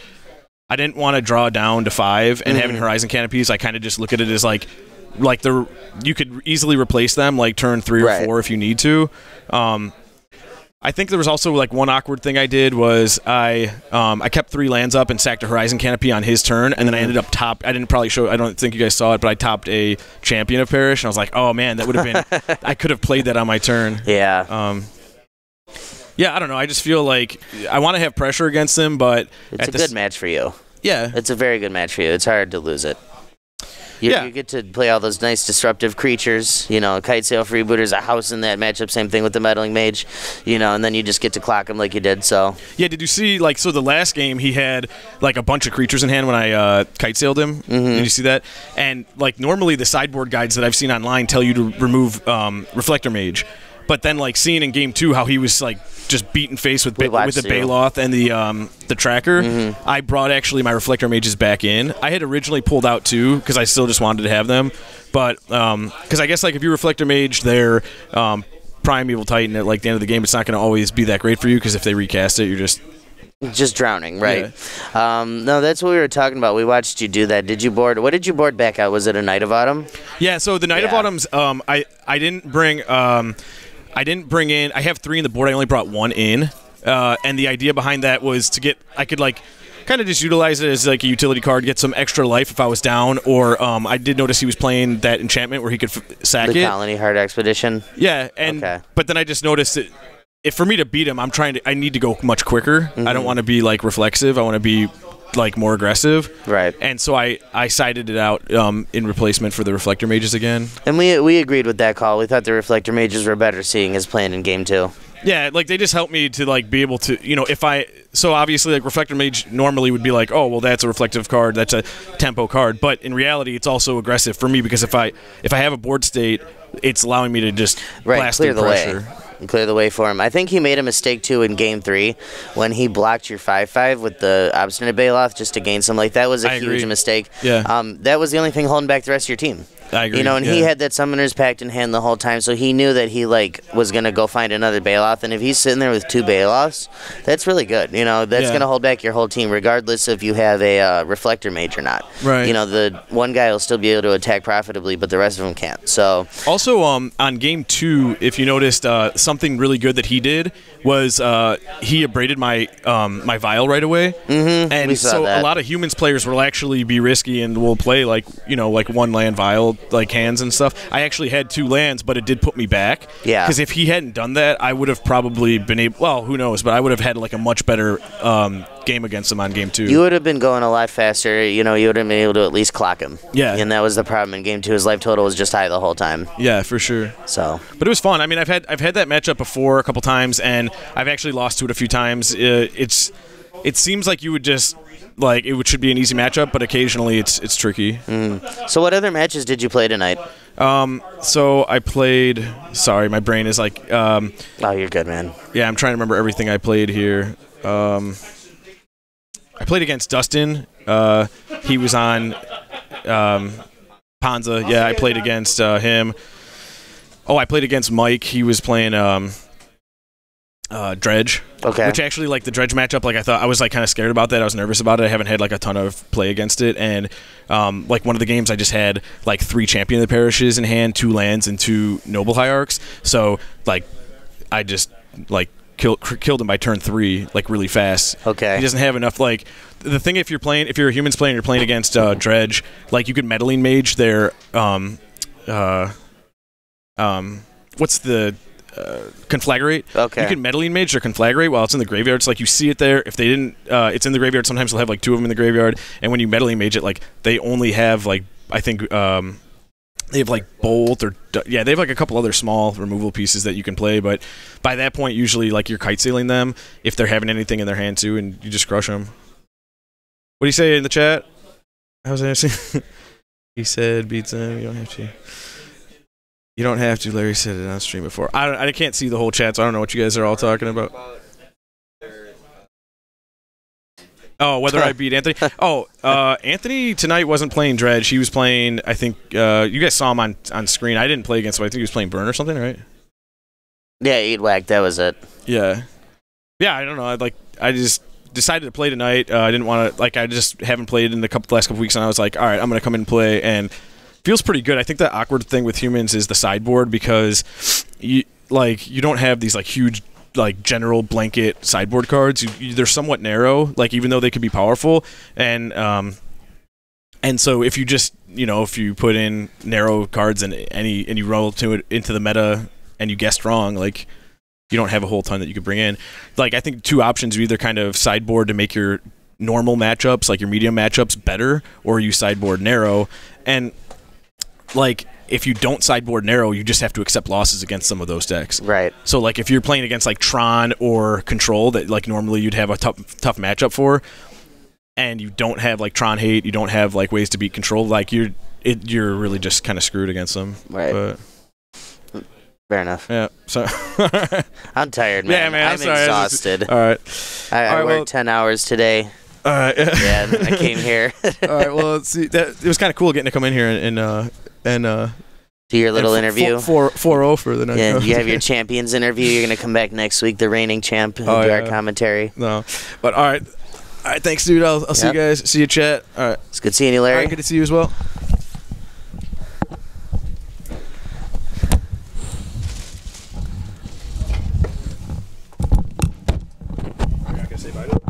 I didn't want to draw down to 5, and having Horizon Canopies, I kind of just look at it as like you could easily replace them like turn 3 or 4 if you need to. I think there was also like one awkward thing I did was I kept 3 lands up and sacked a Horizon Canopy on his turn, and then I ended up I don't think you guys saw it, but I topped a Champion of Parish, and I was like, oh man, that would have been I could have played that on my turn. Yeah. Yeah, I don't know. I just feel like I want to have pressure against him, but it's a good match for you. Yeah. It's a very good match for you. It's hard to lose it. You get to play all those nice disruptive creatures, Kite Sail Freebooter's a house in that matchup, same thing with the Meddling Mage, and then you just get to clock him like you did, so. Yeah, did you see, so the last game he had, a bunch of creatures in hand when I Kite Sailed him? Did you see that? And, normally the sideboard guides that I've seen online tell you to remove Reflector Mage. But then, seeing in Game 2 how he was, just beaten face with the Baloth and the tracker, I brought actually my Reflector Mages back in. I had originally pulled out 2 because I still just wanted to have them. But because I guess, if you Reflector Mage their Primeval Titan at, the end of the game, it's not going to always be that great for you because if they recast it, you're just drowning, right? Yeah. No, that's what we were talking about. We watched you do that. What did you board back out? Was it a Night of Autumn? Yeah, so the Night of Autumn's, I didn't bring in. I have 3 in the board. I only brought 1 in, and the idea behind that was I could kind of just utilize it as a utility card, get some extra life if I was down, or I did notice he was playing that enchantment where he could sack the Colony Heart Expedition. Yeah, but then I just noticed that if for me to beat him, I need to go much quicker. I don't want to be reflexive. I want to be more aggressive, right? And so I sided it out in replacement for the Reflector Mages again. And we agreed with that call. We thought the Reflector Mages were better seeing his plan in Game 2. Yeah, they just helped me to be able to so obviously Reflector Mage normally would be oh well, that's a reflective card, that's a tempo card, but in reality it's also aggressive for me because if I have a board state, it's allowing me to just blast clear the pressure. Way. Clear the way for him. I think he made a mistake too in Game 3 when he blocked your 5/5 with the Obstinate Baloth just to gain some. That was a huge mistake. Yeah. That was the only thing holding back the rest of your team. I agree. And he had that Summoner's Pact in hand the whole time, so he knew that he was gonna go find another Baloth, and if he's sitting there with 2 Baloths, that's really good. That's gonna hold back your whole team, regardless if you have a Reflector Mage or not. Right. The one guy will still be able to attack profitably, but the rest of them can't. So. Also, on Game 2, if you noticed, something really good that he did was he abraded my my Vial right away, and so a lot of Humans players will actually be risky and will play 1 land Vial hands and stuff. I actually had 2 lands, but it did put me back. Yeah. Because if he hadn't done that, I would have probably been able. Well, who knows? But I would have had a much better game against him on Game 2. You would have been going a lot faster. You would have been able to at least clock him. Yeah. And that was the problem in Game 2. His life total was just high the whole time. Yeah, for sure. So. But it was fun. I mean, I've had that matchup before a couple times, and I've actually lost to it a few times. It seems like you would just. It should be an easy matchup, but occasionally it's tricky. So what other matches did you play tonight? So I played. Sorry, my brain is oh, you're good, man. Yeah, I'm trying to remember everything I played here. I played against Dustin. He was on Panza. Yeah, I played against him. Oh, I played against Mike. He was playing Dredge. Okay. Which actually, the Dredge matchup, I thought I was kind of scared about that. I was nervous about it. I haven't had a ton of play against it, and one of the games I just had 3 Champion of the Parishes in hand, 2 lands, and 2 Noble Hierarchs. So I just killed him by turn 3 like really fast. Okay. He doesn't have enough like the thing if you're a humans playing, you're playing against Dredge, like you could meddling mage their what's the conflagrate. Okay. You can meddling mage their conflagrate while it's in the graveyard. It's like you see it there. If they didn't, it's in the graveyard. Sometimes they'll have like 2 of them in the graveyard. And when you meddling mage it, like they only have like I think they have like bolt or they have like a couple other small removal pieces that you can play. But by that point, usually like you're kite sailing them if they're having anything in their hand too, and you just crush them. What do you say in the chat? How's that? He said beats him. You don't have to. You don't have to. Larry said it on stream before. I can't see the whole chat, so I don't know what you guys are all talking about. Oh, whether I beat Anthony. Oh, Anthony tonight wasn't playing Dredge. He was playing, I think, you guys saw him on screen. I didn't play against him. I think he was playing Burn or something, right? Yeah, Eat Whack, that was it. Yeah. Yeah, I don't know. I just decided to play tonight. I didn't want to, I just haven't played in the last couple weeks, and I was like, all right, I'm going to come in and play, and feels pretty good. I think the awkward thing with humans is the sideboard because you don't have these like huge like general blanket sideboard cards. They're somewhat narrow, like even though they could be powerful, and so if you just if you put in narrow cards and you roll into the meta and you guessed wrong, like you don't have a whole ton that you could bring in. Like I think 2 options: you either kind of sideboard to make your normal matchups, like your medium matchups, better, or you sideboard narrow. And like if you don't sideboard narrow, you just have to accept losses against some of those decks. Right. So like if you're playing against like Tron or Control that like normally you'd have a tough matchup for, and you don't have like Tron hate, you don't have like ways to beat Control, like you're really just kind of screwed against them. Right. But, fair enough. Yeah. So I'm tired, man. Yeah, man. I'm exhausted. All right. I worked 10 hours today. All right. Yeah, I came here. All right. Well, let's see. It was kind of cool getting to come in here and do your little interview. 4-0 for the night. Yeah, you have your champions interview. You're gonna come back next week, the reigning champ, and do our commentary. No, but all right. Thanks, dude. I'll see you guys. See you, chat. All right. It's good seeing you, Larry. All right, good to see you as well. You're not gonna say bye to him?